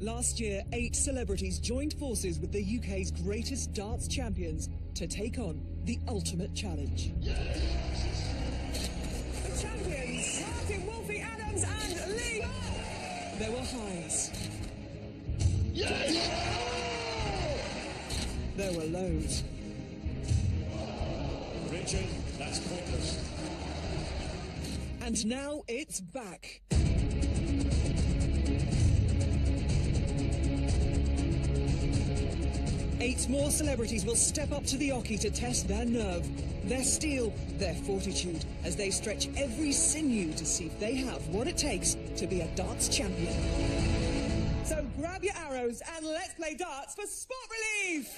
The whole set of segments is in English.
Last year, 8 celebrities joined forces with the UK's greatest darts champions to take on the ultimate challenge. The champions, Martin, Wolfie, Adams and Lee. There were highs. There were lows. Richard, that's pointless. And now it's back. Eight more celebrities will step up to the Oki to test their nerve, their steel, their fortitude, as they stretch every sinew to see if they have what it takes to be a darts champion. So grab your arrows and let's play darts for Sport Relief!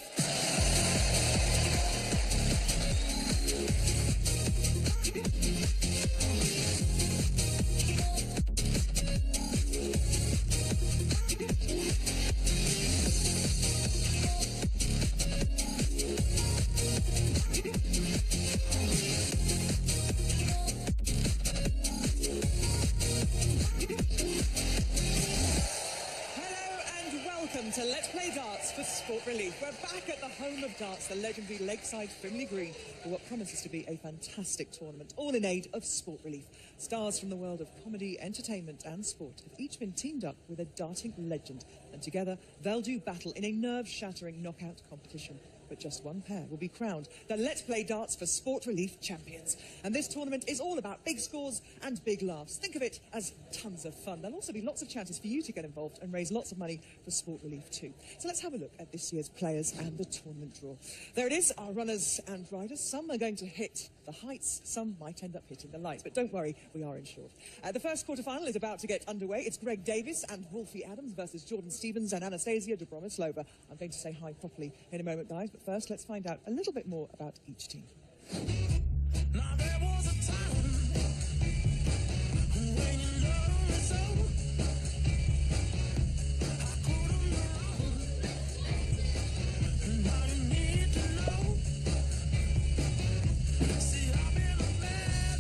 To Let's Play Darts for Sport Relief. We're back at the home of darts, the legendary Lakeside Frimley Green, for what promises to be a fantastic tournament, all in aid of Sport Relief. Stars from the world of comedy, entertainment and sport have each been teamed up with a darting legend, and together they'll do battle in a nerve-shattering knockout competition. But just one pair will be crowned the Let's Play Darts for Sport Relief champions. And this tournament is all about big scores and big laughs. Think of it as tons of fun. There'll also be lots of chances for you to get involved and raise lots of money for Sport Relief too. So let's have a look at this year's players and the tournament draw. There it is, our runners and riders. Some are going to hit the heights, some might end up hitting the lights. But don't worry, we are insured. The first quarter-final is about to get underway. It's Greg Davies and Wolfie Adams versus Jordan Stevens and Anastasia Dobromislova. I'm going to say hi properly in a moment, guys. But first, let's find out a little bit more about each team. Now there was a time when you loved me so. I couldn't know. Now you need to know. See, I've been a bad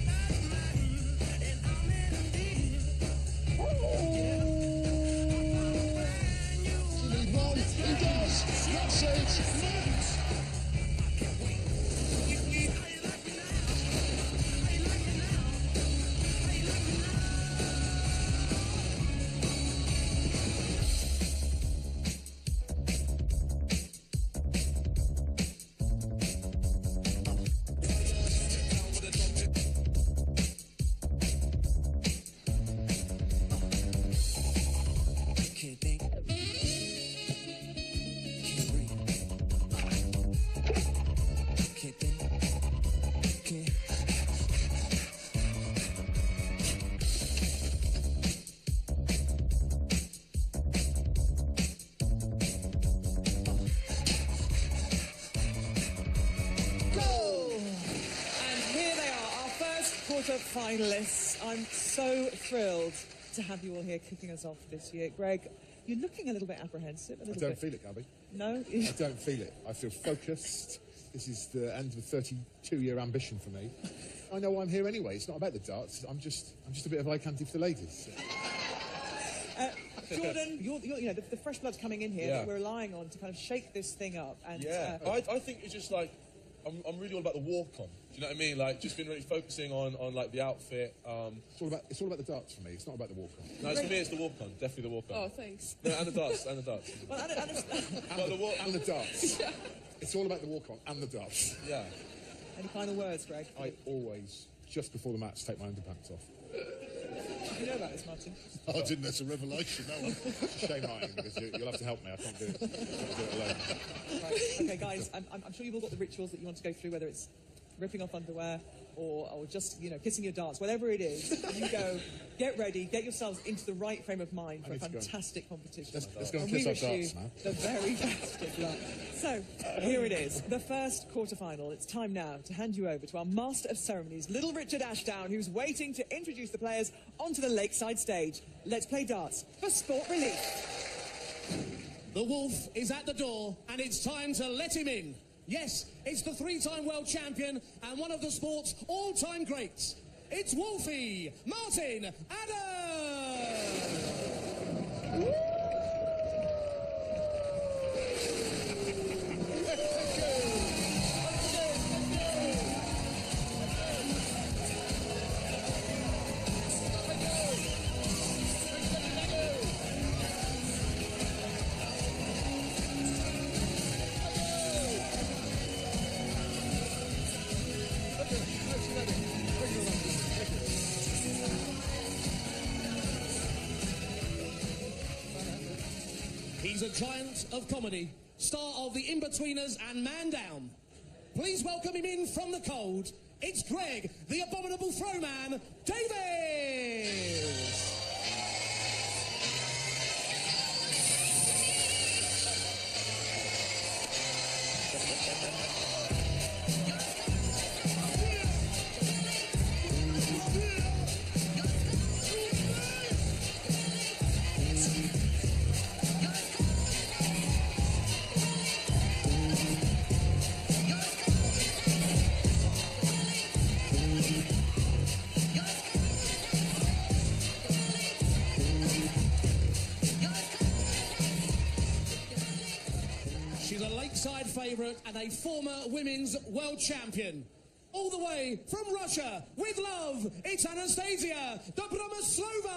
man, and I'm in deep. He does. That's it. Finalists. I'm so thrilled to have you all here kicking us off this year. Greg, you're looking a little bit apprehensive. I don't feel it, Gabby. No? I don't feel it. I feel focused. This is the end of a 32-year ambition for me. I know why I'm here anyway. It's not about the darts. I'm just a bit of eye candy for the ladies. Jordan, you're you know, the fresh blood's coming in here that we're relying on to kind of shake this thing up. And, I think it's just like, I'm really all about the walk-on. Do you know what I mean? Like, just been really focusing on like the outfit. It's all about the darts for me. It's not about the walk-on. No, for me it's the walk-on. Definitely the walk-on. Oh, thanks. No, and the darts, and the darts. Well, and the darts. Yeah. It's all about the walk-on and the darts. Yeah. Any final words, Greg? I always, just before the match, take my underpants off. Did you know about this, Martin? I didn't. That's a revelation. No one. Shame I am, because you'll have to help me. I can't do it. I can't do it alone. Right. Okay, guys, I'm sure you've all got the rituals that you want to go through, whether it's ripping off underwear or just, you know, kissing your darts, whatever it is. You go, get ready, get yourselves into the right frame of mind for a fantastic competition. Let's go and kiss our darts now. The very best of luck. So, here it is, the first quarter-final. It's time now to hand you over to our master of ceremonies, little Richard Ashdown, who's waiting to introduce the players onto the Lakeside stage. Let's play darts for Sport Relief. The Wolf is at the door, and it's time to let him in. Yes, it's the three-time world champion and one of the sport's all-time greats. It's Wolfie Martin Adams! He's a giant of comedy, star of The Inbetweeners and Man Down. Please welcome him in from the cold. It's Greg, the abominable throwman, Davies! She's a lakeside favourite and a former women's world champion. All the way from Russia, with love, it's Anastasia Dobromoslova!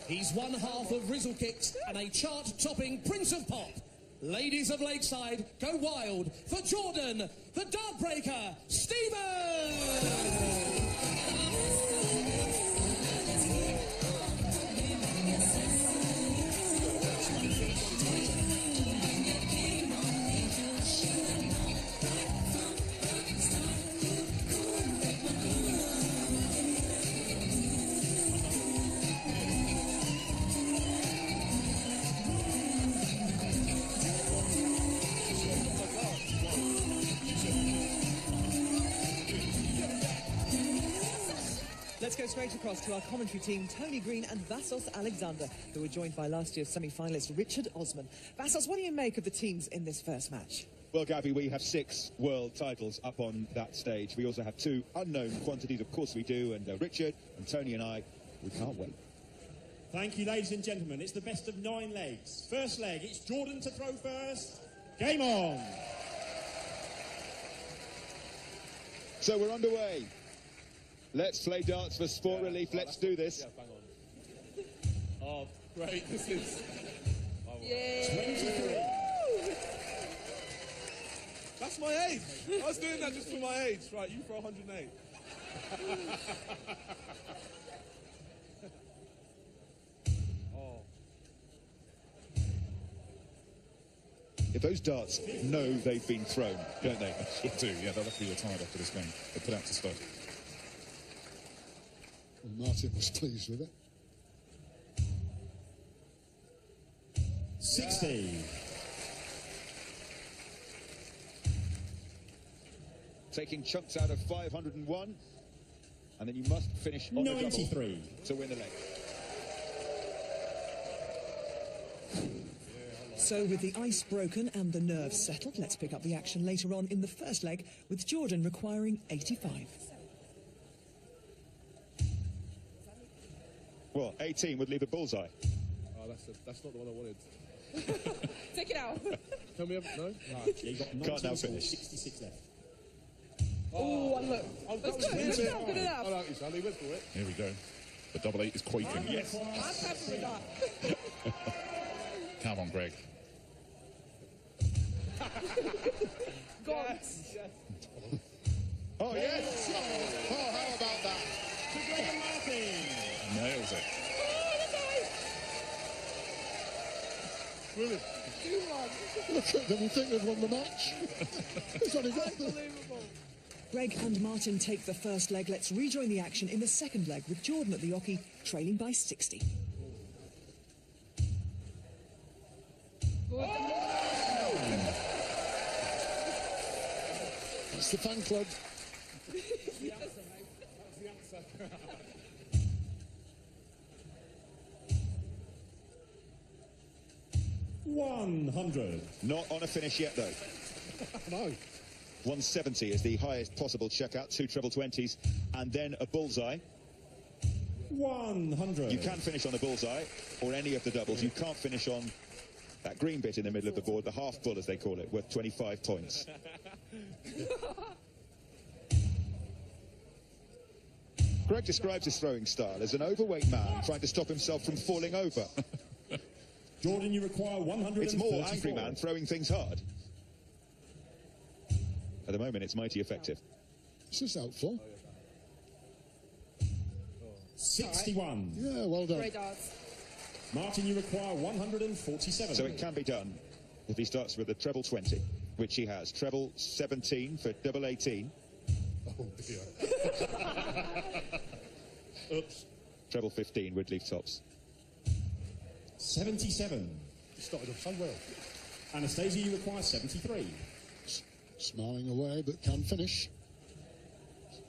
He's one half of Rizzle Kicks and a chart-topping Prince of Pop. Ladies of Lakeside, go wild for Jordan, the Dartbreaker, Stevens! Let's go straight across to our commentary team, Tony Green and Vassos Alexander, who were joined by last year's semi-finalist Richard Osman. Vassos, what do you make of the teams in this first match? Well, Gabby, we have 6 world titles up on that stage. We also have 2 unknown quantities, of course we do, and Richard and Tony and I, we can't wait. Thank you, ladies and gentlemen. It's the best of 9 legs. First leg, it's Jordan to throw first. Game on! So we're underway. Let's play darts for sport relief. Let's do this. Yeah, bang on. Oh, great. This is... Oh, wow. 23. That's my age. I was doing that just for my age. Right, you throw 108. Oh. If those darts know they've been thrown, don't they? Sure do, yeah, they'll have to be retired after this game. They're put out to stud. Martin was pleased with it. 60. Taking chunks out of 501, and then you must finish on 93. to win the leg. So with the ice broken and the nerves settled, let's pick up the action later on in the first leg, with Jordan requiring 85. Well, 18 would leave a bullseye. Oh, that's not the one I wanted. Take it out. Can we have... No? You got Can't now 19 finish. 66 left. Oh, one look. Oh, That's good. Good enough. Good enough. I like you, Sally. Went for it. Here we go. The double 8 is quaking. Yes. I'm happy with that. Come on, Greg. Go on. Oh, yes! Oh, how about that? To Graham Martin. Nails it. Brilliant. Look at them, you think they've won the match? It's only got them. Greg and Martin take the first leg. Let's rejoin the action in the second leg, with Jordan at the Oki trailing by 60. It's the fan club. 100. Not on a finish yet, though. No. 170 is the highest possible checkout, 2 treble 20s, and then a bullseye. 100. You can finish on a bullseye or any of the doubles. You can't finish on That green bit in the middle of the board, the half bull as they call it, worth 25 points. Greg describes his throwing style as an overweight man trying to stop himself from falling over. Jordan, you require 134. It's more angry man throwing things hard. At the moment, it's mighty effective. This is helpful. 61. Yeah, well done. Great darts. Martin, you require 147. So it can be done if he starts with a treble 20, which he has. Treble 17 for double 18. Oh dear. Oops. Treble 15 would leave tops. 77. You started off so well. Anastasia, you require 73. Smiling away, but can finish.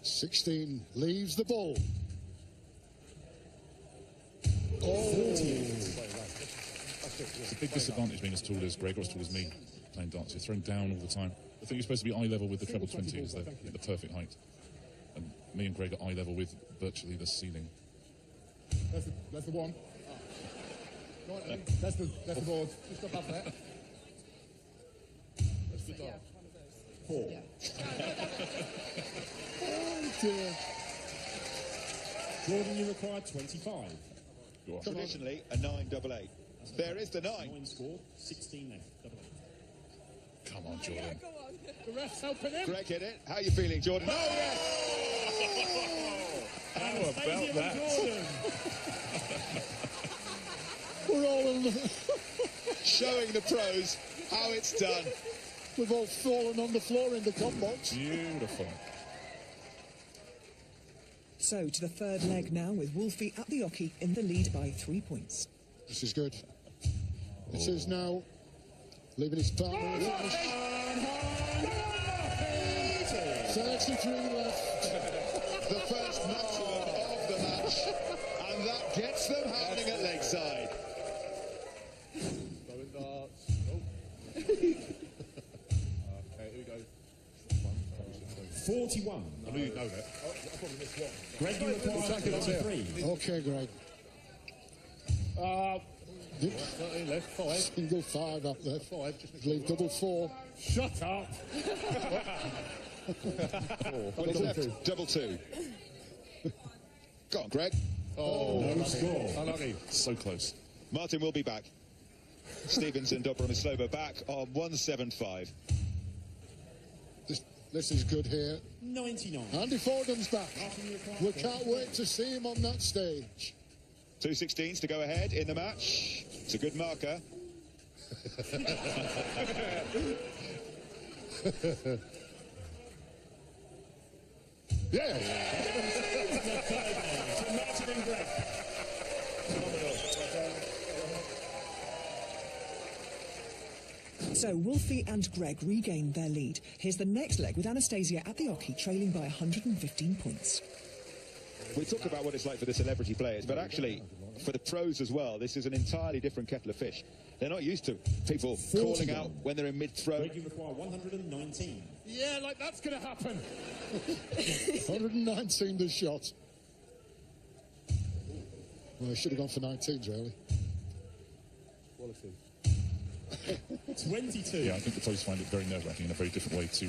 16 leaves the ball. It's a big disadvantage being as tall as Greg or as tall as me playing darts. You're thrown down all the time. I think you're supposed to be eye level with the treble 20 is the perfect height. And me and Greg are eye level with virtually the ceiling. That's the one. Right, that's the board. Just above that. That's the dart. 4. Oh dear. Jordan, you require 25. Traditionally, a 9-8-8. There is the 9. 9 score, 16 left. Double 8. Come on, Jordan. Go on. The ref's helping him. Greg hit it. How are you feeling, Jordan? Oh, yes! How about Anastasia that? and Jordan. We're all in the, Showing the pros how it's done. we've all fallen on the floor in the comp box. Beautiful. So to the third leg now, with Wolfie at the oche in the lead by 3 points. This is good. This is now leaving his partner. 33 left. The first maximum of the match. And that gets them happening at Lakeside. Throwing darts. Oh. Okay, here we go. 41. I knew you'd know that. I probably missed one. Greg, you require Check it up there. 23. Okay, Greg. 13 left, 5. Single 5 up there. 5, just Leave double 4. Shut up! What is left? Double 2. Go on, Greg. Oh, No score. unlucky. So close. Martin will be back. Stevens and Dobram Slovo back on 175. This is good here. 99. Andy Fordham's back. Martin, you require We can't wait to see him on that stage. 2 16s to go ahead in the match. It's a good marker. Yeah! To Martin and Greg. So Wolfie and Greg regain their lead. Here's the next leg with Anastasia at the oche trailing by 115 points. We talk about what it's like for the celebrity players, but actually, for the pros as well, this is an entirely different kettle of fish. They're not used to people calling out when they're in mid-throw. Greg, you require 119. Yeah, like that's going to happen. 119 the shot. Well, he should have gone for 19s, really. Quality. 22. Yeah, I think the pros find it very nerve-wracking in a very different way to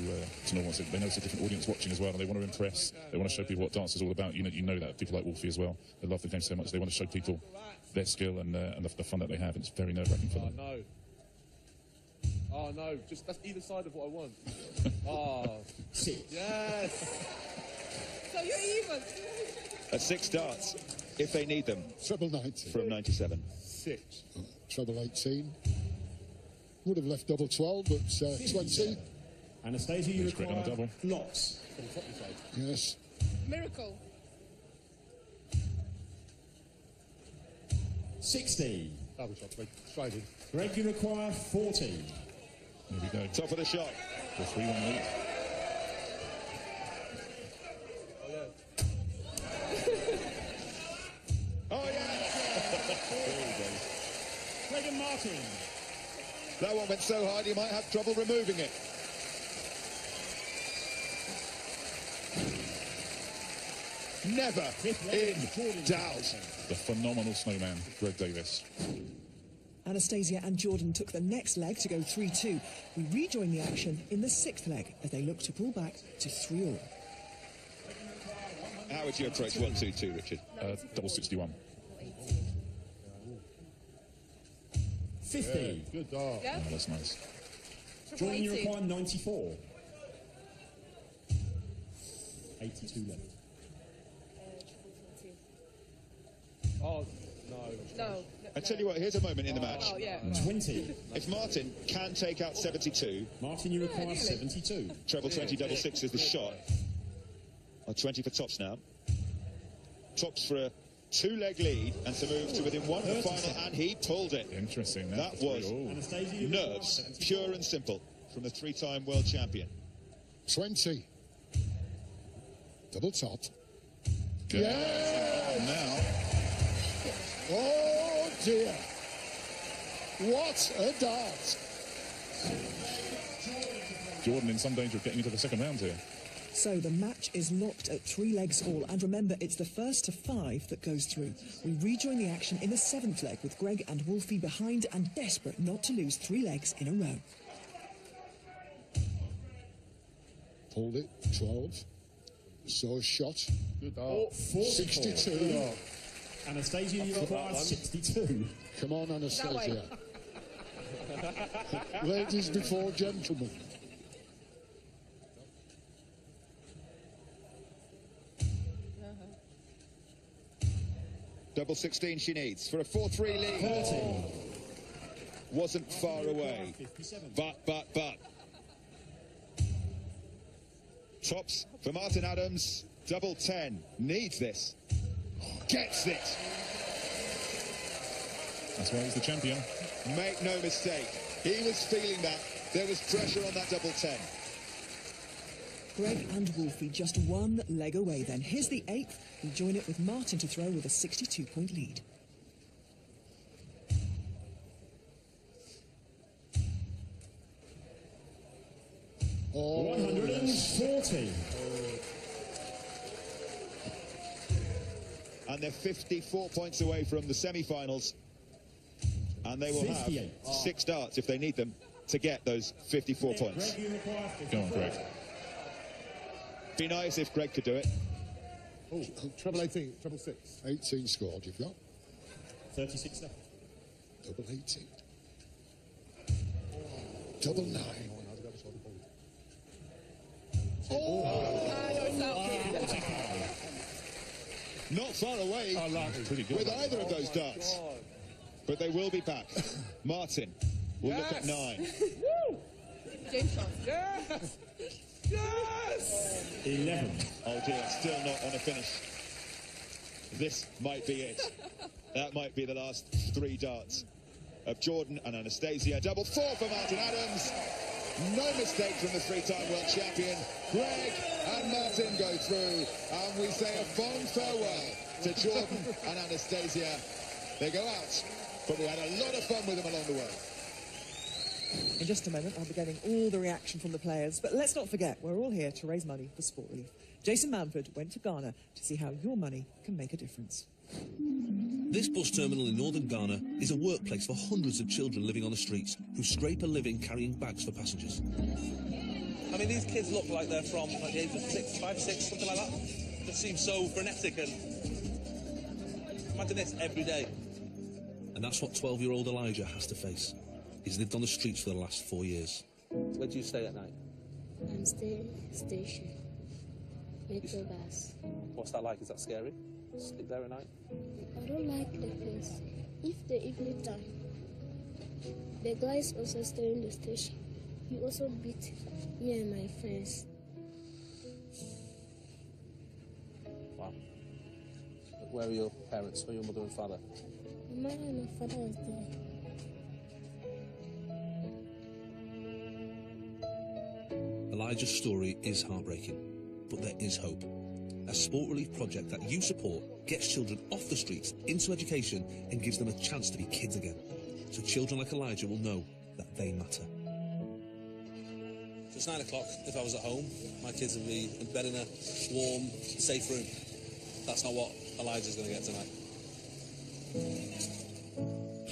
normal. So they know it's a different audience watching as well, and they want to impress. They want to show people what dance is all about. You know that people like Wolfie as well. They love the game so much. They want to show people their skill and the fun that they have. It's very nerve-wracking for them. No. Oh no, just that's either side of what I want. Oh, 6. yes. So you're even. At 6 darts, if they need them, Treble 90. from 97. 6. Treble 18. Would have left double 12, but 20. Anastasia, you Here's Greg on a require double. lots. Yes. Miracle. 60. Double shot, straight in. Greg, you require 40. Here we go. Top of the shot. The 3-1 lead. Oh, yeah! Greg and Martin. That one went so hard you might have trouble removing it. Never in doubt. The phenomenal snowman, Greg Davis. Anastasia and Jordan took the next leg to go 3-2. We rejoin the action in the 6th leg as they look to pull back to 3-all. How would you approach 1-2-2, Richard? Double 61. 50. Yeah, good dart. Yeah? Oh, that's nice. Jordan, you 80. require 94. 82 left. Oh, no. No. I tell you what, here's a moment in the match. Oh, yeah. 20. If Martin can take out 72, Martin, you require 72. treble 20, double 6 is the shot. 20 for Tops now. Tops for a 2-leg lead and to move to within 1 of the final, and he pulled it. Interesting. That was Anastasia, you require nerves, 74. pure and simple, from the 3-time world champion. 20. Double top. Yeah. Now. Oh dear. What a dart. Jordan in some danger of getting into the second round here. So the match is locked at 3 legs all, and remember, it's the first to 5 that goes through. We rejoin the action in the 7th leg with Greg and Wolfie behind and desperate not to lose 3 legs in a row. Pulled it. 12. So shot. Good dart. 62. Anastasia, you require 62. Come on, Anastasia. Ladies before gentlemen. Double 16 she needs for a 4-3 lead. 30. Wasn't far away. 57. But. Tops for Martin Adams. Double 10. Needs this. Gets it. That's why he's the champion. Make no mistake. He was feeling that. There was pressure on that double 10. Greg and Wolfie just 1 leg away then. Here's the 8th. We join it with Martin to throw with a 62-point lead. Oh, 140. And they're 54 points away from the semi-finals. And they will 58. have 6 darts if they need them to get those 54 points. Greg, you require 50. Go on, Greg. Be nice if Greg could do it. Oh, treble 18, treble 6. 18 scored, you've got. 36 left. Double 18. Double 9. Not far away Pretty good. with either of those darts. But they will be back. Martin will look at 9. James shot. Yes! Yes! 11. Oh dear, still not on a finish. This might be it. That might be the last 3 darts of Jordan and Anastasia. Double 4 for Martin Adams. No mistake from the 3-time world champion. Greg and Martin go through, and we say a fond farewell to Jordan and Anastasia. They go out, but we had a lot of fun with them along the way. In just a moment, I'll be getting all the reaction from the players. But let's not forget, we're all here to raise money for Sport Relief. Jason Manford went to Ghana to see how your money can make a difference. This bus terminal in northern Ghana is a workplace for hundreds of children living on the streets who scrape a living carrying bags for passengers. I mean, these kids look like they're from like the age of 5, 6, something like that. Just seems so frenetic and... Imagine this every day. And that's what 12-year-old Elijah has to face. He's lived on the streets for the last 4 years. Where do you stay at night? I'm staying station. Metro bus. What's that like? Is that scary? Sleep there at night? I don't like the place. If the evening time, the guys also stay in the station. He also beat me and my friends. Wow. Where are your parents? Where are your mother and father? My mother and my father was there. Elijah's story is heartbreaking, but there is hope. A Sport Relief project that you support gets children off the streets into education and gives them a chance to be kids again. So children like Elijah will know that they matter. So it's 9 o'clock. If I was at home, my kids would be in bed in a warm, safe room. That's not what Elijah's going to get tonight.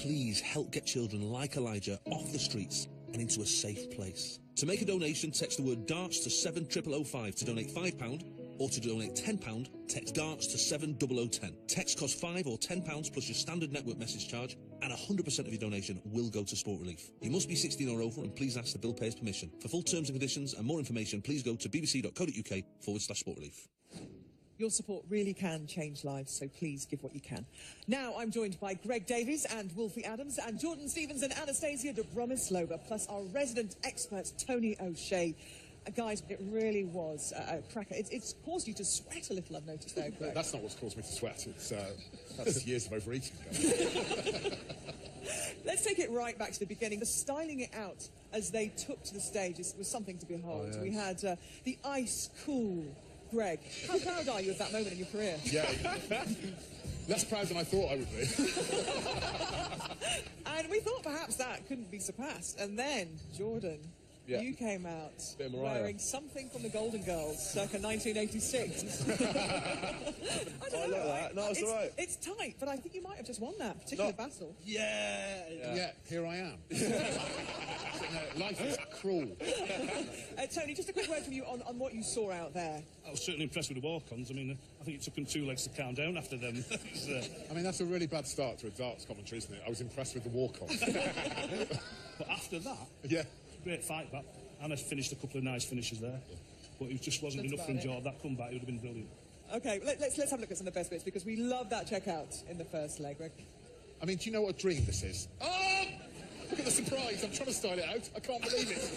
please help get children like Elijah off the streets and into a safe place. To make a donation, text the word darts to 70005 to donate £5, or to donate £10, text darts to 70010. Text costs £5 or £10 plus your standard network message charge, and 100% of your donation will go to Sport Relief. You must be 16 or over, and please ask the bill payer's permission. For full terms and conditions and more information, please go to bbc.co.uk/Sport Relief. Your support really can change lives, so please give what you can. Now I'm joined by Greg Davies and Wolfie Adams and Jordan Stevens and Anastasia Dobromislova, plus our resident expert, Tony O'Shea. Guys, it really was a cracker. It's caused you to sweat a little, I've noticed there, Greg. That's not what's caused me to sweat. That's years of overeating. Let's take it right back to the beginning. The styling it out as they took to the stage was something to behold. Oh, yeah. We had the ice-cool Greg. How proud are you of that moment in your career? Yeah. Less proud than I thought I would be. And we thought perhaps that couldn't be surpassed. And then, Jordan, you came out wearing something from the Golden Girls, circa 1986. I don't know. That. No, it's all right. It's tight, but I think you might have just won that particular battle. Yeah, here I am. Life is cruel. Tony, just a quick word from you on what you saw out there. I was certainly impressed with the walk-ons. I mean, I think it took them 2 legs to calm down after them. I mean, that's a really bad start to a darts commentary, isn't it? I was impressed with the walk-ons. But after that, great fight back. Anna finished a couple of nice finishes there. But it just wasn't enough from Jordan. That comeback, it would have been brilliant. OK, let's have a look at some of the best bits, because we love that checkout in the first leg, Greg. I mean, do you know what a dream this is? Oh! Look at the surprise. I'm trying to style it out. I can't believe it.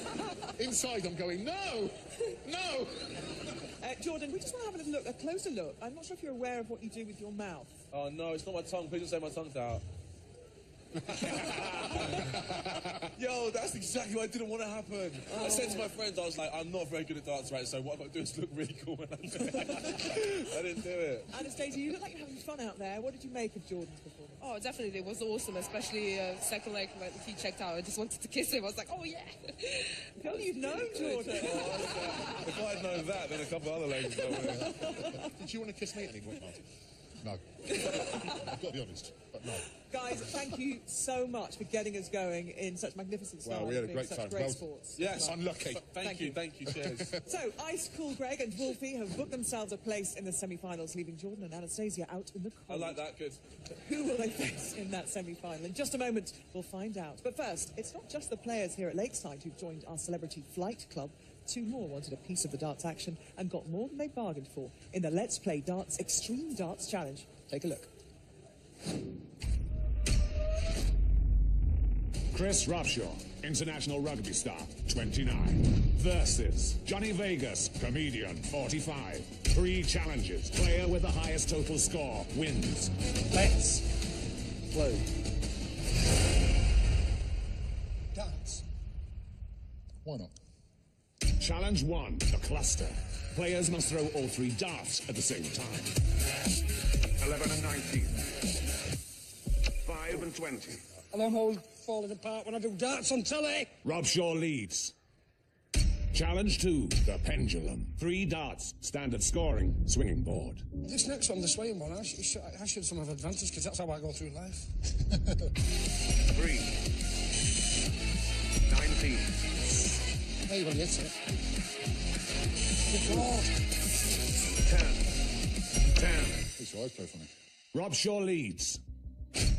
Inside, I'm going, no! No! Jordan, we just want to have a closer look. I'm not sure if you're aware of what you do with your mouth. Oh, no, it's not my tongue. Please don't say my tongue's out. Yo, that's exactly what I didn't want to happen. I said to my friends, I was like, I'm not very good at darts, right? So what I've got to do is look really cool when I'm doing it. I didn't do it. Anastasia, you look like you're having fun out there. What did you make of Jordan's performance? Oh, definitely. It was awesome, especially second leg when he checked out. I just wanted to kiss him. I was like, oh, yeah. If only you'd known, Jordan. If I'd known that, then a couple other legs. Did you want to kiss me at any point, Martin? No. I've got to be honest, but no. Guys, thank you so much for getting us going in such magnificent style. Wow, we had a great such time. Great sports. Yes, unlucky. Thank you, cheers. So, Ice Cool Greg and Wolfie have booked themselves a place in the semi-finals, leaving Jordan and Anastasia out in the cold. I like that, good. Who will they face in that semi-final? In just a moment, we'll find out. But first, it's not just the players here at Lakeside who've joined our Celebrity Flight Club. 2 more wanted a piece of the darts action and got more than they bargained for in the Let's Play Darts Extreme Darts Challenge. Take a look. Chris Robshaw, international rugby star, 29, versus Johnny Vegas, comedian, 45. 3 challenges. Player with the highest total score wins. Let's play darts. Why not? Challenge 1, the cluster. Players must throw all 3 darts at the same time. 11 and 19. 5 and 20. And I'm all falling apart when I do darts on telly. Robshaw leads. Challenge 2, the pendulum. 3 darts, standard scoring, swinging board. This next one, the swaying one, I should some have advantage, because that's how I go through life. 3. 19. Hey, well, hit it. Good God. 10. It's your eyes play funny. Robshaw leads.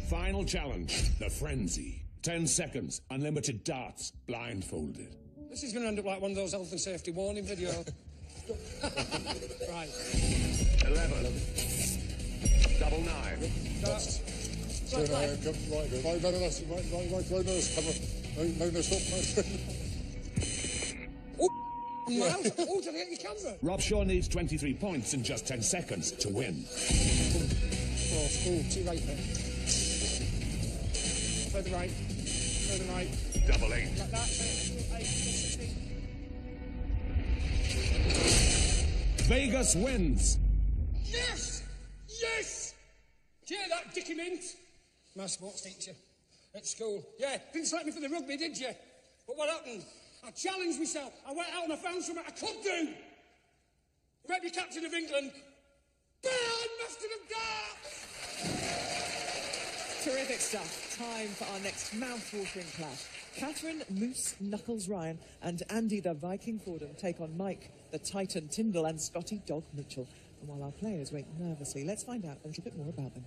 Final challenge, the frenzy. 10 seconds, unlimited darts, blindfolded. This is going to end up like one of those health and safety warning videos. Right. 11. Double 9. Darts. Right, no, stop. Oh, did I get your camera? Robshaw needs 23 points in just 10 seconds to win. Oh, too right there. Further right. Further right. Double 8. Like that. 8. Vegas wins. Yes! Yes! Do you hear that, Dickie Mint? My sports teacher at school. Yeah, didn't select me for the rugby, did you? But what happened? I challenged myself. I went out and I found something I could do. Maybe captain of England. Bam! Master of darts! Terrific stuff. time for our next mouth-watering clash. Catherine Moose Knuckles Ryan and Andy the Viking Fordham take on Mike the Titan Tyndall and Scotty Dog Mitchell. And while our players wait nervously, let's find out a little bit more about them.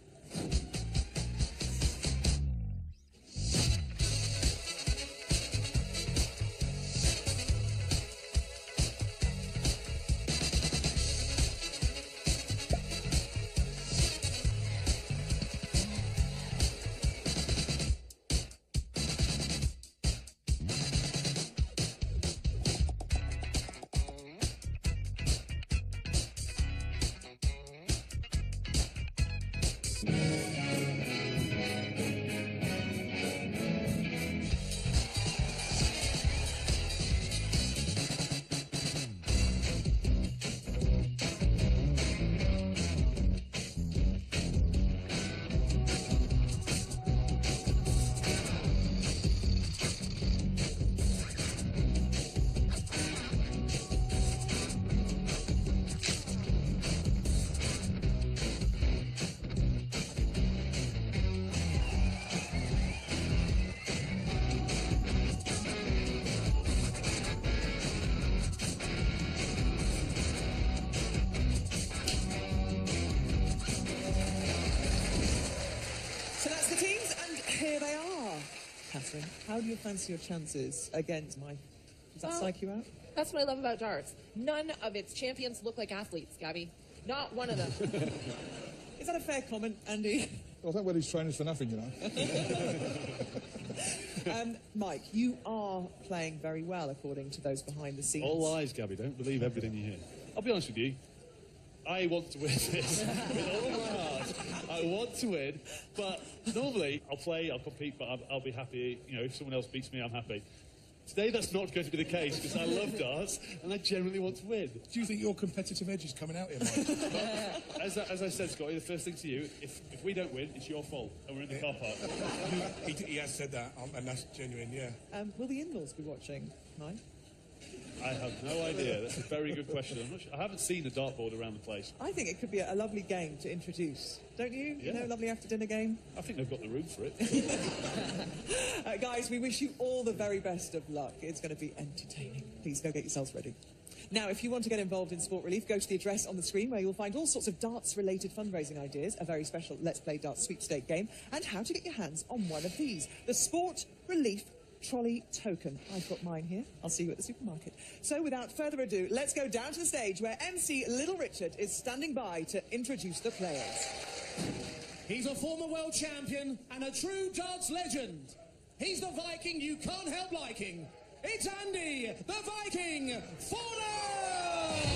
Catherine, how do you fancy your chances against Mike? Does that psych you out? That's what I love about darts. None of its champions look like athletes, Gabby. Not one of them. Is that a fair comment, Andy? Well, I think we're these trainers for nothing, you know. Mike, you are playing very well, according to those behind the scenes. All lies, Gabby. Don't believe everything you hear. I'll be honest with you. I want to win this with all my heart. I want to win, but normally I'll play, I'll compete, but I'll be happy. You know, if someone else beats me, I'm happy. Today, that's not going to be the case because I love darts and I genuinely want to win. Do you think your competitive edge is coming out here, Mike? As I said, Scotty, the first thing to you, if we don't win, it's your fault and we're in the car park. He has said that, and that's genuine, yeah. Will the in-laws be watching, Mike? I have no idea. That's a very good question. I'm not sure. I haven't seen a dartboard around the place. I think it could be a lovely game to introduce. Don't you? Yeah. You know, a lovely after-dinner game? I think they've got the room for it. Guys, we wish you all the very best of luck. It's going to be entertaining. Please go get yourselves ready. Now, if you want to get involved in Sport Relief, go to the address on the screen where you'll find all sorts of darts-related fundraising ideas, a very special Let's Play Darts sweepstake game, and how to get your hands on one of these, the Sport Relief Trolley Token. I've got mine here. I'll see you at the supermarket. So without further ado, let's go down to the stage where MC Little Richard is standing by to introduce the players. He's a former world champion and a true darts legend. He's the Viking you can't help liking. It's Andy, the Viking Fordham!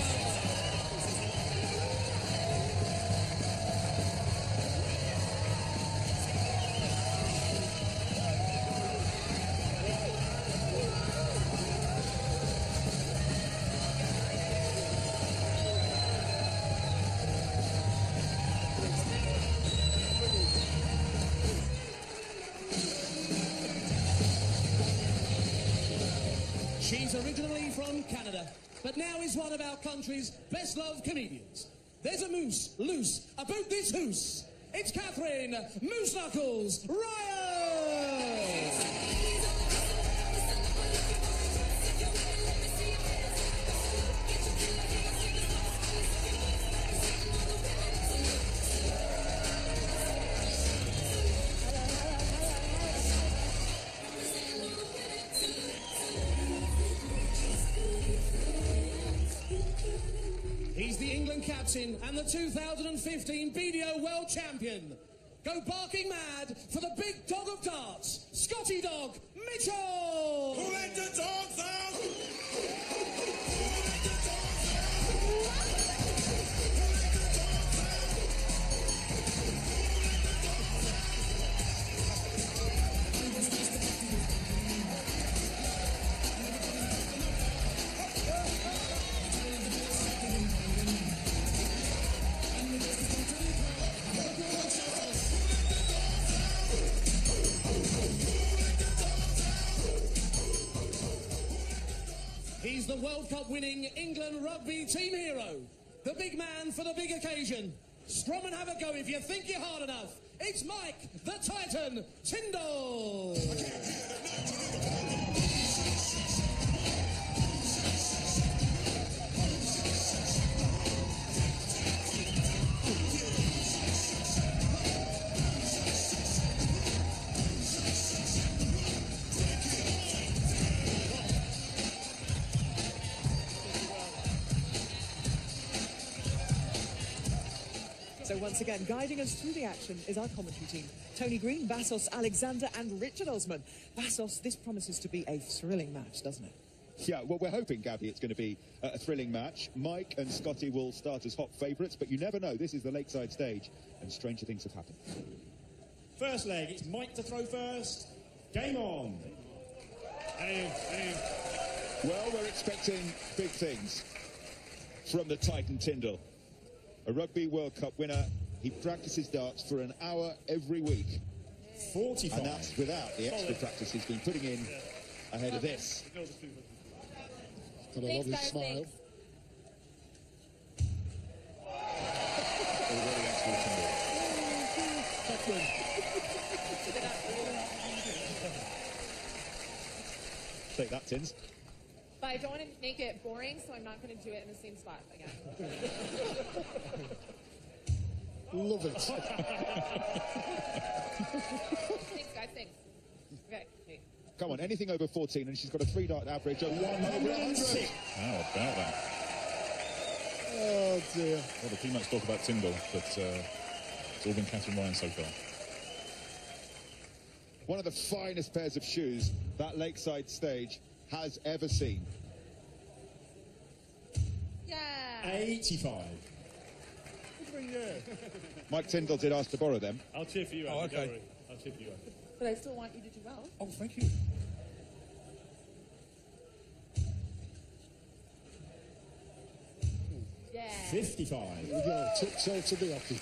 She's originally from Canada, but now is one of our country's best-loved comedians. There's a moose loose about this hoose. It's Catherine Moose Knuckles Ryan! He's the England captain and the 2015 BDO World Champion. Go barking mad for the big dog of darts, Scotty Dog Mitchell! Who let the dogs out? He's the World Cup winning England rugby team hero, the big man for the big occasion. Strom and have a go if you think you're hard enough. it's Mike the Titan Tyndall. So once again, guiding us through the action is our commentary team. Tony Green, Vassos Alexander and Richard Osman. Vassos, this promises to be a thrilling match, doesn't it? Yeah, well, we're hoping, Gabby, it's going to be a thrilling match. Mike and Scotty will start as hot favourites, but you never know. This is the Lakeside stage, and stranger things have happened. First leg, it's Mike to throw first. Game on. Well, we're expecting big things from the Titan Tyndall. A Rugby World Cup winner. He practices darts for an hour every week. 45. And that's without the extra practice he's been putting in ahead of this. Got a lovely smile. Take that, Tins. But I don't want to make it boring, so I'm not going to do it in the same spot again. Love it. Thanks, guys. Thanks. Okay. Wait. Come on, anything over 14, and she's got a 3-dart average of 106. How about that? Oh, dear. Well, the teammates talk about Tyndall, but it's all been Catherine Ryan so far. One of the finest pairs of shoes that Lakeside stage has ever seen. Yeah. 85. Mike Tyndall did ask to borrow them. I'll cheer for you, Andy. Oh, okay. Don't worry. I'll cheer for you, Andy. But I still want you to do well. Oh, thank you. Yeah. 55. Here we go. Tiptoe to the hockey.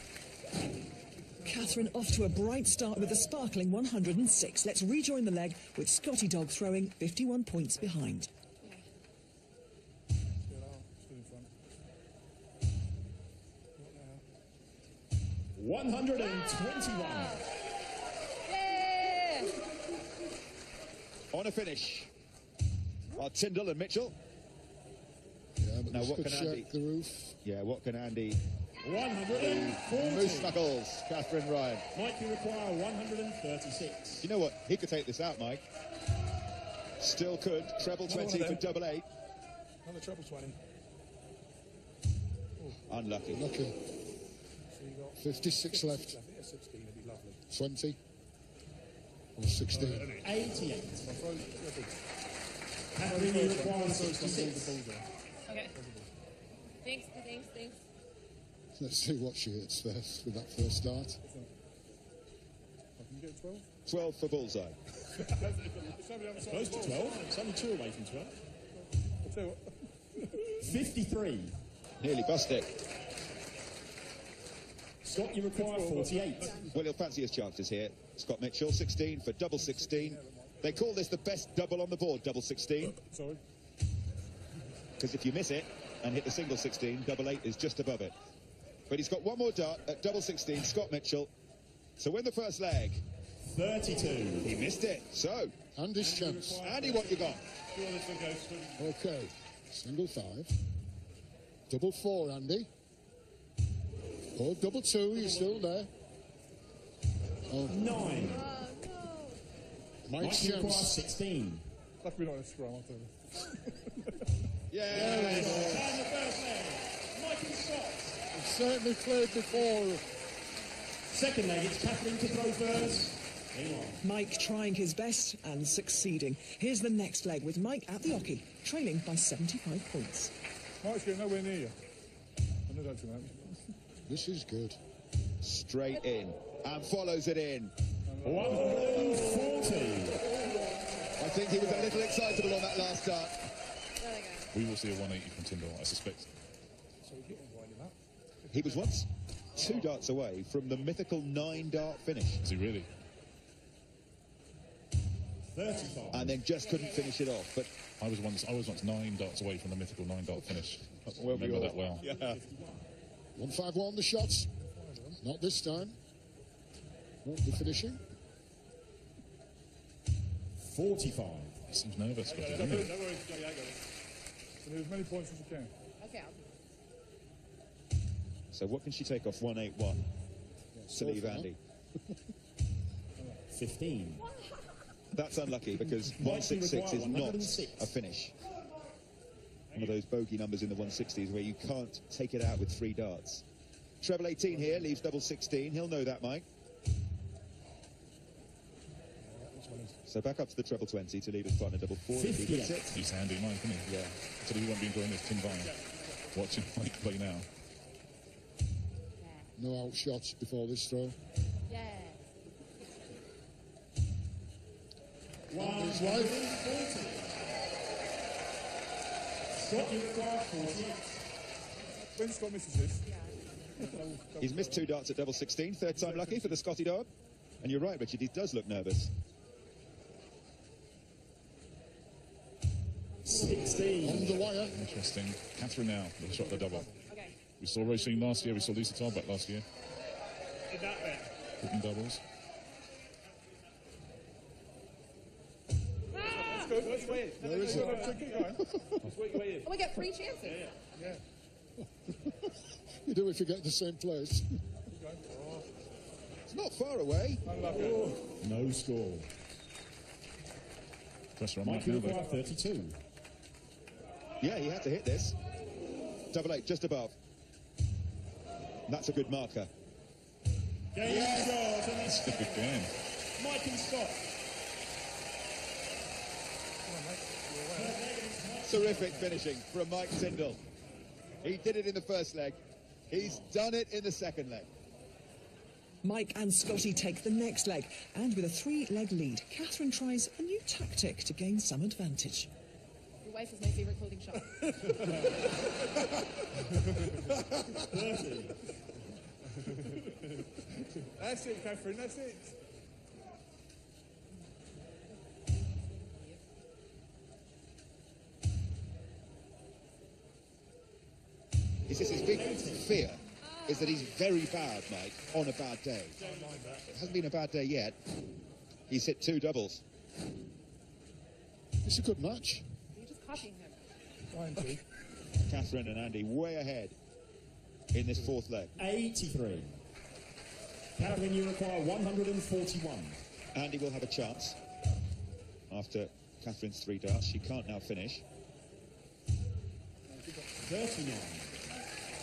Catherine off to a bright start with a sparkling 106. Let's rejoin the leg with Scotty Dog throwing 51 points behind. 121. Yeah. On a finish are Tyndall and Mitchell. Yeah, but Now, this what could can Andy- shake the roof. Yeah, what can Andy... 140. Moose Knuckles, Catherine Ryan. Mike, you require 136. You know what? He could take this out, Mike. Still could. Treble 20 for double 8. Another treble 20. Unlucky. Lucky. So you got 56 left. I think a 16 would be lovely. 20. Or 16. 88. I'll throw Catherine, you require 66. Okay. Thanks. Let's see what she hits first with that first start. I can get 12. 12 for bullseye. Close to 12. It's only 2 away from 12. I'll tell you what. 53. Nearly busted. Scott, you require 48. Well, he'll fancy his chances here. Scott Mitchell, 16 for double 16. They call this the best double on the board, double 16. Sorry. Because if you miss it and hit the single 16, double 8 is just above it. But he's got one more dart at double 16, Scott Mitchell. To win the first leg. 32. He missed it. So, Andy's chance. Andy, what you got? Okay. Single 5. Double 4, Andy. Oh, double 2, you're still there. Oh. 9. Mike's Mike, you require chance. 16. Luckily not a scrum, I'll tell you. Yeah. Time the first leg. Mike and Scott. He's certainly played before. Second leg, it's Catherine to throw first. Game on. Mike trying his best and succeeding. Here's the next leg with Mike at the hockey, trailing by 75 points. Mike's getting nowhere near you. I know that too much. This is good. Straight in. And follows it in. 140. I think he was a little excitable on that last start. We will see a 180 from Tyndall, I suspect. So we get on winding up. He was once 2 darts away from the mythical 9-dart finish. Is he really? 35. And then just couldn't finish it off. But I was once 9 darts away from the mythical 9-dart finish. I Well, we remember all- that well. yeah. 151 the shots. Not this time. Won't be finishing. 45. He seems nervous. But No worries, Johnny, I got it. So do as many points as you can. Okay. So what can she take off 181 to leave Andy? 15. That's unlucky because 166 is not a finish. One of those bogey numbers in the 160s where you can't take it out with 3 darts. Treble 18 here leaves double 16. He'll know that, Mike. So back up to the treble 20 to leave his partner double 4 if he hits it. He's handy, Mike, isn't he? Yeah. So he won't be enjoying this Tim Vine watching Mike play now. No out shots before this throw. Yeah. His wife. Scott, you require 48. When Scott misses this. He's missed 2 darts at double 16. Third time lucky for the Scotty dog. And you're right, Richard, he does look nervous. 16. On the wire. Interesting. Catherine now, the shot the double. Okay. We saw Roisin last year, we saw Lisa Tarbuck last year. Did that bit. Hitting doubles. That's good. What's your way in? Where is it? What's your way in? Oh, we get 3 chances. You do if you get to the same place. It's not far away. No score. Pressure on Mike, Mike you now, require though. 32. Yeah, he had to hit this. Double 8, just above. That's a good marker. Game scores, and it's Good game. Mike and Scott. Terrific finishing from Mike Tyndall. He did it in the first leg. He's done it in the second leg. Mike and Scotty take the next leg, and with a 3-leg lead, Catherine tries a new tactic to gain some advantage. Your wife is my favourite clothing shop. 30. That's it, Catherine, that's it. It's just his big fear is that he's very bad, Mike, on a bad day. It hasn't been a bad day yet. He's hit 2 doubles. It's a good match. You're just copying him. Catherine and Andy way ahead in this 4th leg. 83. Catherine, you require 141. Andy will have a chance after Catherine's 3 darts. She can't now finish. 39.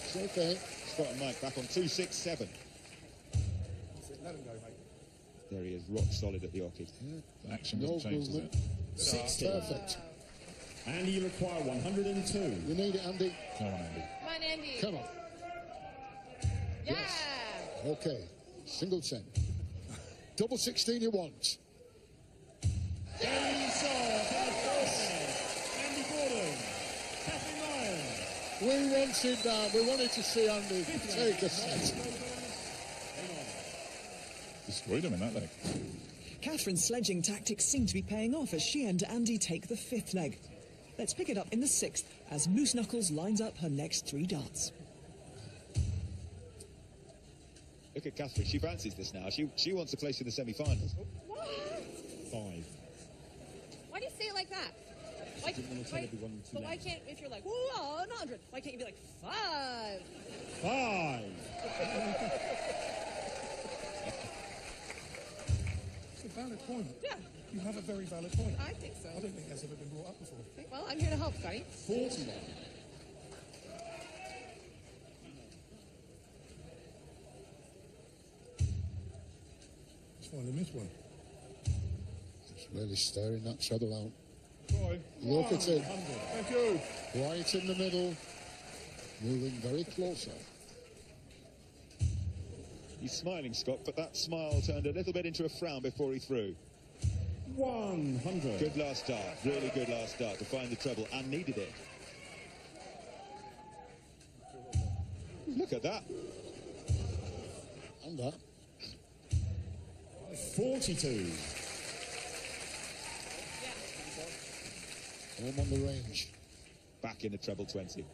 It's okay. Scott and Mike back on 2-6-7. Let him go, mate. There he is, rock solid at the Orchid. Action No doesn't change, does movement. it? 60. Perfect. Andy, you require 102. You need it, Andy. Come on, Andy. Come on, Andy. Come on. Yeah. Okay. Single 10. Double 16 you want. Game solved. Andy Gordon. Catherine Ryan. We wanted that. We wanted to see Andy take a set. Destroyed him in that leg. Catherine's sledging tactics seem to be paying off as she and Andy take the 5th leg. Let's pick it up in the 6th as Moose Knuckles lines up her next 3 darts. Look at Catherine, she fancies this now. She wants a place in the semi-finals. What? 5. Why do you say it like that? Why, but why can't, if you're like, whoa, 100, why can't you be like, 5? 5. It's a valid point. Yeah. You have a very valid point. I think so. I don't think that's ever been brought up before. Okay, well, I'm here to help, Scotty. 41. Just finally missed one. It's really staring that treble out. Try. Look at him. Thank you. Right in the middle. Moving very closer. He's smiling, Scott, but that smile turned a little bit into a frown before he threw. 100. Good last start, really good last start to find the treble, and needed it. Look at that. And that. 42. Home on the range. Back in the treble 20.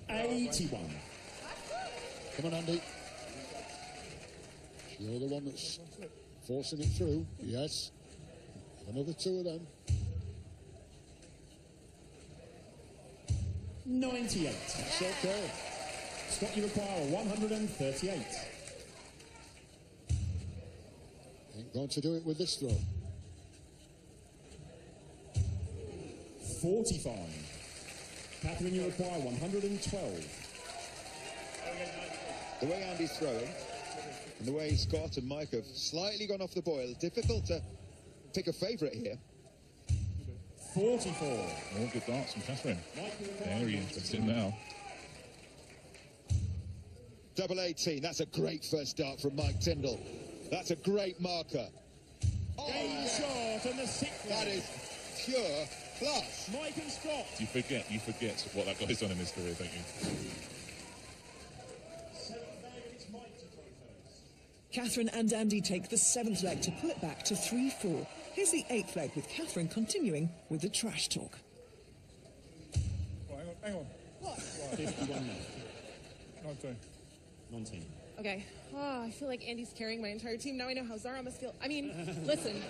81. Come on, Andy. You're the one that's forcing it through. Yes. Another two of them. 98. That's okay. Scott, you require 138. Ain't going to do it with this throw. 45. Catherine, you require 112. The way Andy's throwing, and the way Scott and Mike have slightly gone off the boil, difficult to pick a favourite here. 44. All good darts from Catherine. Very interesting now. Double 18, that's a great first dart from Mike Tyndall. That's a great marker. Game shot and the sixth. That is pure class. Mike and Scott. You forget what that guy's done in his career, don't you? Catherine and Andy take the 7th leg to pull it back to 3-4. Here's the 8th leg with Catherine continuing with the trash talk. Oh, hang on. What? 51 now. 19. Okay. Oh, I feel like Andy's carrying my entire team. Now I know how Zara must feel. I mean, listen.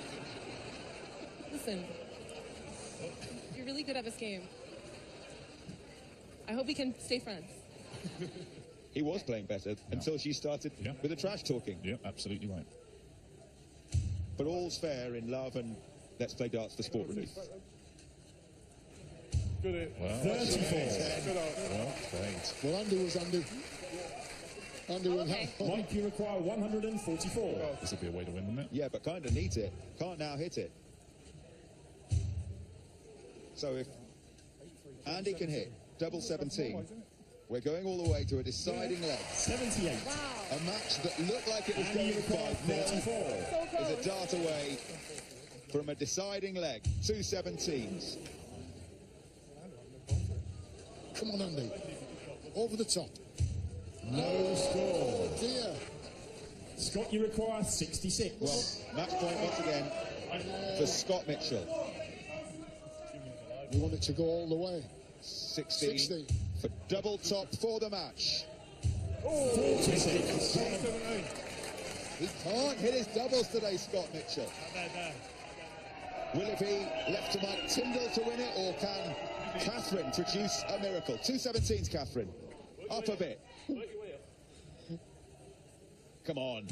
You're really good at this game. I hope we can stay friends. He was playing better until she started with the trash talking. Yeah, absolutely right. But all's fair in love and Let's Play Darts for Sport Relief. Good hit. Well, 34. Well played. Well, Andy was Andy. Andy will have Mike, you require 144. This would be a way to win, wouldn't it? Yeah, but kind of needs it. Can't now hit it. So if Andy can hit double 17, we're going all the way to a deciding leg. 78. A match that looked like it was Andy, going you require 5-4 44. is a dart away from a deciding leg. 2 17s. Come on, Andy. Over the top. No score. Oh, dear. Scott, you require 66. Well, match point once again for Scott Mitchell. We want it to go all the way. 16 for double top for the match. 46. He can't hit his doubles today, Scott Mitchell. Will it be left to Mike Tyndall to win it, or can Catherine produce a miracle? 2 17s, Catherine. Up a bit. Come on.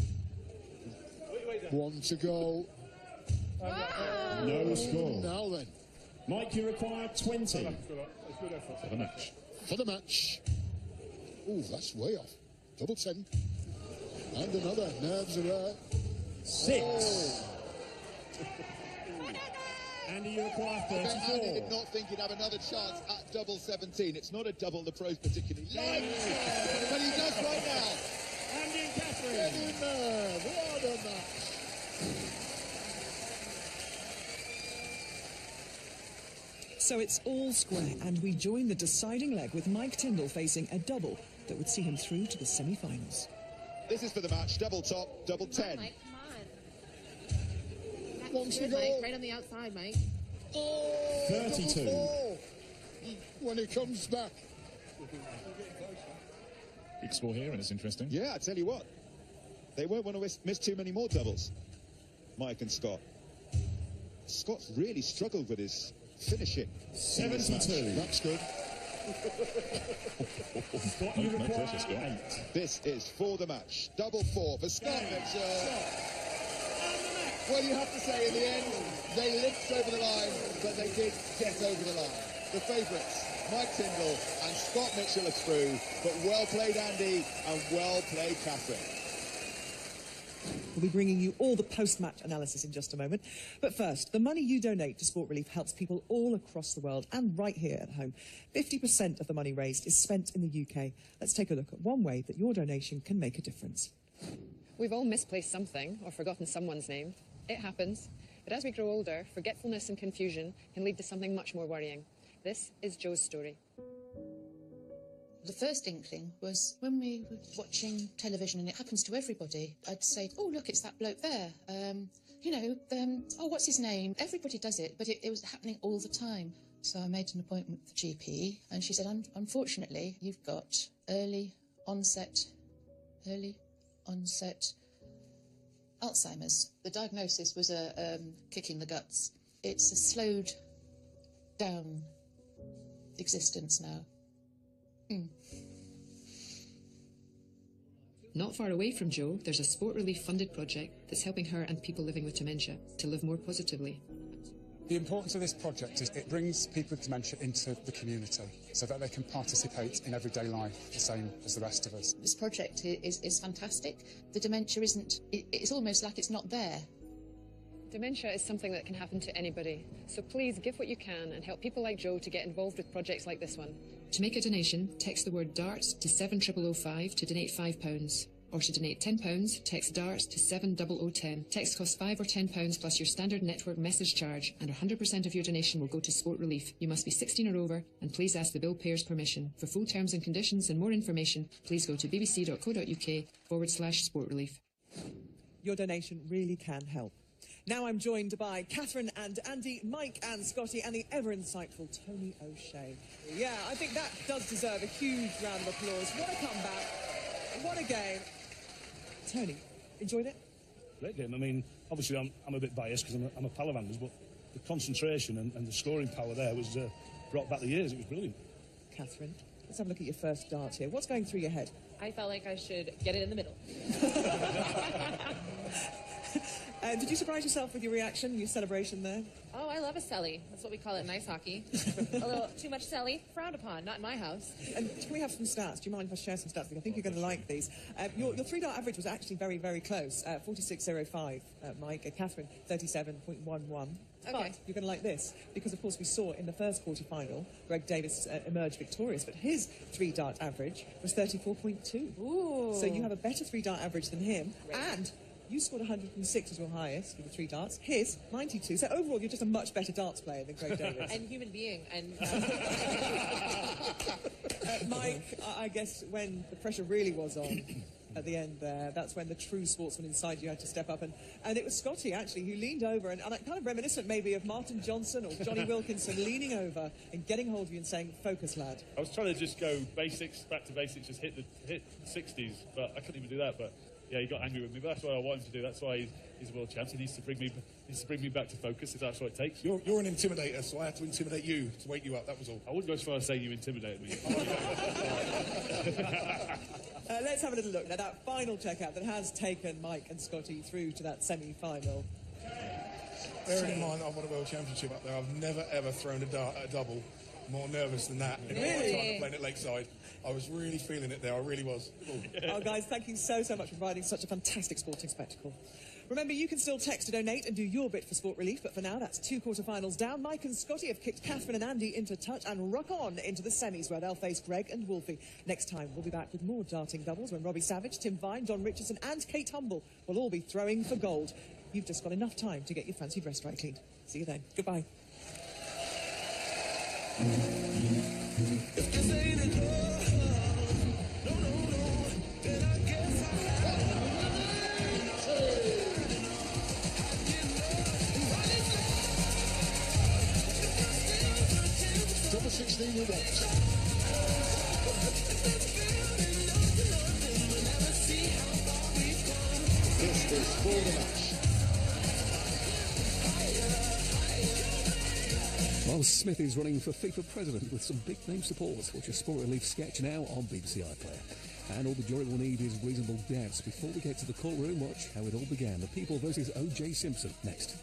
One to go. No score. Now then. Mike, you require 20. For the match. For the match. Ooh, that's way off. Double 10. And another. Nerves are there. 6. Oh. Andy, you require I bet 34. Andy did not think he'd have another chance at double 17. It's not a double the pros particularly like, but he does right now. Andy and Catherine. Get in there. What a match. So it's all square, and we join the deciding leg with Mike Tyndall facing a double that would see him through to the semi-finals. This is for the match. Double top, double 10. Mike, come on. One to go. Mike, right on the outside, Mike. Oh, 32. double 4. When he comes back. Big score here, and it's interesting. Yeah, I tell you what. They won't want to miss too many more doubles. Mike and Scott. Scott's really struggled with his finishing. 72. That's good. Scott, you No require pressure, Scott. 8. This is for the match. Double 4 for Scott Mitchell. Well, you have to say, in the end, they limped over the line, but they did get over the line. The favourites, Mike Tyndall and Scott Mitchell, are through, but well played, Andy, and well played, Catherine. We'll be bringing you all the post-match analysis in just a moment. But first, the money you donate to Sport Relief helps people all across the world and right here at home. 50% of the money raised is spent in the UK. Let's take a look at one way that your donation can make a difference. We've all misplaced something or forgotten someone's name. It happens. But as we grow older, forgetfulness and confusion can lead to something much more worrying. This is Joe's story. The first inkling was when we were watching television, and it happens to everybody. I'd say, oh, look, it's that bloke there. Oh, what's his name? Everybody does it, but it was happening all the time. So I made an appointment with the GP, and she said, unfortunately, you've got early onset Alzheimer's. The diagnosis was a kick in the guts. It's a slowed down existence now. Not far away from Jo, there's a Sport Relief funded project that's helping her and people living with dementia to live more positively. The importance of this project is it brings people with dementia into the community so that they can participate in everyday life the same as the rest of us. This project is fantastic. The dementia isn't, it's almost like it's not there. Dementia is something that can happen to anybody, so please give what you can and help people like Jo to get involved with projects like this one. To make a donation, text the word DARTS to 70005 to donate £5. Or to donate £10, text DARTS to 70010. Text costs £5 or £10 plus your standard network message charge, and 100% of your donation will go to Sport Relief. You must be 16 or over, and please ask the bill payer's permission. For full terms and conditions and more information, please go to bbc.co.uk/Sport Relief. Your donation really can help. Now I'm joined by Catherine and Andy, Mike and Scotty, and the ever-insightful Tony O'Shea. Yeah, I think that does deserve a huge round of applause. What a comeback. What a game. Tony, enjoyed it? Great game. I mean, obviously I'm a bit biased because I'm a Palavanders, but the concentration and the scoring power there was brought back the years. It was brilliant. Catherine, let's have a look at your first dart here. What's going through your head? I felt like I should get it in the middle. Did you surprise yourself with your reaction, your celebration there? Oh, I love a celly. That's what we call it in ice hockey. A little too much celly, frowned upon, not in my house. And can we have some stats? Do you mind if I share some stats? I think you're going to like these. Your three-dart average was actually very, very close. 46.05, Mike. Catherine, 37.11. Okay. But you're going to like this, because, of course, we saw in the first quarter-final, Greg Davis emerged victorious, but his three-dart average was 34.2. Ooh. So you have a better three-dart average than him, and you scored 106 as your highest with the three darts. His, 92. So overall, you're just a much better darts player than Greg Davis. And human being. And Mike, I guess when the pressure really was on at the end there, that's when the true sportsman inside you had to step up. And it was Scotty, actually, who leaned over, and kind of reminiscent maybe of Martin Johnson or Johnny Wilkinson leaning over and getting hold of you and saying, "Focus, lad." I was trying to just go basics, back to basics, just hit 60s, but I couldn't even do that. But yeah, he got angry with me, but that's what I want him to do. That's why he's a world champ. He needs to bring me back to focus, if that's what it takes. You're an intimidator, so I had to intimidate you to wake you up. That was all. I wouldn't go as far as saying you intimidated me. Let's have a little look at that final checkout that has taken Mike and Scotty through to that semi-final. Bearing in mind I've won a world championship up there, I've never ever thrown a dart at a double more nervous than that. In my time playing at Lakeside, I was really feeling it there. I really was. Oh, guys, thank you so much for providing such a fantastic sporting spectacle. Remember, you can still text to donate and do your bit for Sport Relief, but for now, that's 2 quarter-finals down. Mike and Scotty have kicked Catherine and Andy into touch and rock on into the semis, where they'll face Greg and Wolfie. Next time, we'll be back with more darting doubles when Robbie Savage, Tim Vine, John Richardson and Kate Humble will all be throwing for gold. You've just got enough time to get your fancy dress dry cleaned. See you then. Goodbye. Double 16 with that. This is for the match. Well, Smith is running for FIFA president with some big name support. Watch a Sport Relief sketch now on BBC iPlayer. And all the jury will need is reasonable doubts. Before we get to the courtroom, watch how it all began. The People versus O.J. Simpson next.